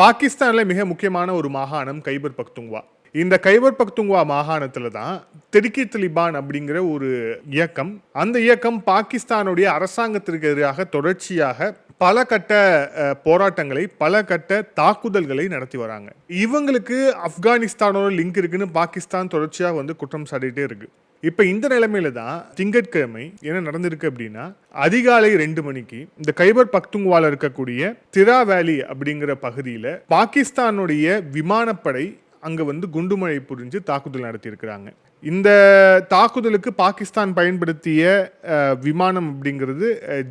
பாகிஸ்தான்ல மிக முக்கியமான ஒரு மாகாணம் கைபர் பக்துங்வா. இந்த கைபர் பக்துங்வா மாகாணத்துல தான் தெஹ்ரிக் தலிபான் அப்படிங்கிற ஒரு இயக்கம். அந்த இயக்கம் பாகிஸ்தானுடைய அரசாங்கத்திற்கு எதிராக தொடர்ச்சியாக பல கட்ட போராட்டங்களை, பல கட்ட தாக்குதல்களை நடத்தி வராங்க. இவங்களுக்கு ஆப்கானிஸ்தானோட லிங்க் இருக்குன்னு பாகிஸ்தான் தொடர்ச்சியாக குற்றம் சாட்டிட்டே இருக்கு. இப்ப இந்த நிலைமையில தான் திங்கட்கிழமை என்ன நடந்திருக்கு அப்படின்னா, அதிகாலை 2 மணிக்கு இந்த கைபர் பக்துங்வால இருக்கக்கூடிய திரா வேலி அப்படிங்கிற பகுதியில பாகிஸ்தானுடைய விமானப்படை அங்க குண்டுமழை புரிஞ்சு தாக்குதல் நடத்தி இருக்கிறாங்க. இந்த தாக்குதலுக்கு பாகிஸ்தான் பயன்படுத்திய விமானம் அப்படிங்கிறது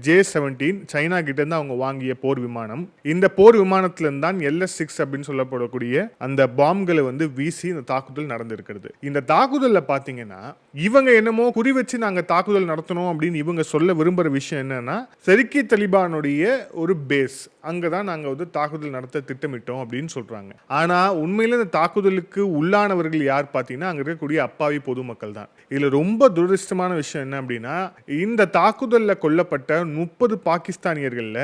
J-17 சைனா கிட்ட இருந்து அவங்க வாங்கிய போர் விமானம். இந்த போர் விமானத்துல இருந்து தான் LS-6 அப்படின்னு சொல்லப்படக்கூடிய அந்த பாம்களை வீசி இந்த தாக்குதல் நடந்திருக்கிறது. இந்த தாக்குதல்ல பாத்தீங்கன்னா இவங்க என்னமோ குறி வச்சு நாங்க தாக்குதல் நடத்தணும் அப்படின்னு இவங்க சொல்ல விரும்புற விஷயம் என்னன்னா, தெஹ்ரிக் தலிபானுடைய ஒரு பேஸ் அங்கதான் நாங்க தாக்குதல் நடத்த திட்டமிட்டோம் அப்படின்னு சொல்றாங்க. ஆனா உண்மையில இந்த தாக்குதலுக்கு உள்ளானவர்கள் யார் பாத்தீங்கன்னா அங்க இருக்கக்கூடிய அப்பாவி பொதுமக்கள் தான். இதுல ரொம்ப துரதிர்ஷ்டமான விஷயம் என்ன அப்படின்னா, இந்த தாக்குதல்ல கொல்லப்பட்ட 30 பாகிஸ்தானியர்கள்ல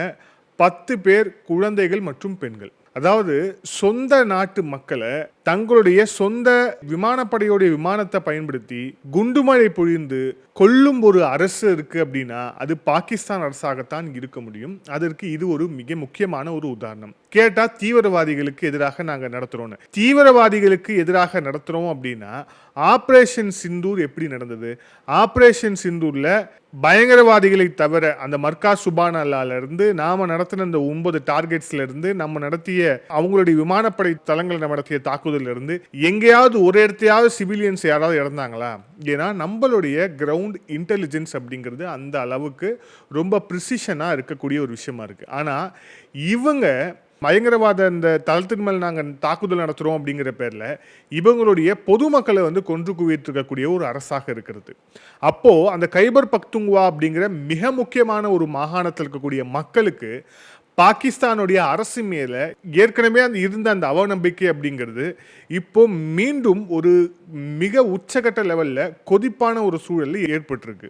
10 பேர் குழந்தைகள் மற்றும் பெண்கள். அதாவது சொந்த நாட்டு மக்களை தங்களுடைய சொந்த விமானப்படையோடைய விமானத்தை பயன்படுத்தி குண்டுமழை பொழிந்து கொல்லும் ஒரு அரசு இருக்கு அப்படின்னா அது பாகிஸ்தான் அரசாகத்தான் இருக்க முடியும். அதற்கு இது ஒரு மிக முக்கியமான ஒரு உதாரணம். கேட்டா தீவிரவாதிகளுக்கு எதிராக நாங்க நடத்துறோம். தீவிரவாதிகளுக்கு எதிராக நடத்துறோம் அப்படின்னா ஆபரேஷன் சிந்தூர் எப்படி நடந்தது? ஆபரேஷன் சிந்தூர்ல பயங்கரவாதிகளை தவிர அந்த மர்கா சுபானால இருந்து நாம நடத்தின இந்த 9 டார்கெட்ஸ்ல இருந்து நம்ம நடத்திய அவங்களுடைய விமானப்படை தளங்களை நடத்திய தாக்குதல் இருந்து எங்கேயாவது ஒரு இடத்தையாவது சிவிலியன்ஸ் யாராவது இறந்தாங்களா? ஏன்னா நம்மளுடைய கிரவுண்ட் இன்டெலிஜென்ஸ் அப்படிங்கிறது அந்த அளவுக்கு ரொம்ப ப்ரிசிஷனா இருக்கக்கூடிய ஒரு விஷயமா இருக்கு. ஆனா இவங்க பயங்கரவாத இந்த தளத்தின் மேல் நாங்கள் தாக்குதல் நடத்துகிறோம் அப்படிங்கிற பேரில் இவங்களுடைய பொதுமக்களை கொன்று குவித்திருக்கக்கூடிய ஒரு அரசாக இருக்கிறது. அப்போது அந்த கைபர் பக்துங்வா அப்படிங்கிற மிக முக்கியமான ஒரு மாகாணத்தில் இருக்கக்கூடிய மக்களுக்கு பாகிஸ்தானுடைய அரசு மேலே ஏற்கனவே இருந்த அந்த அவநம்பிக்கை அப்படிங்கிறது இப்போ மீண்டும் ஒரு மிக உச்சகட்ட லெவலில் கொதிப்பான ஒரு சூழல் ஏற்பட்டிருக்கு.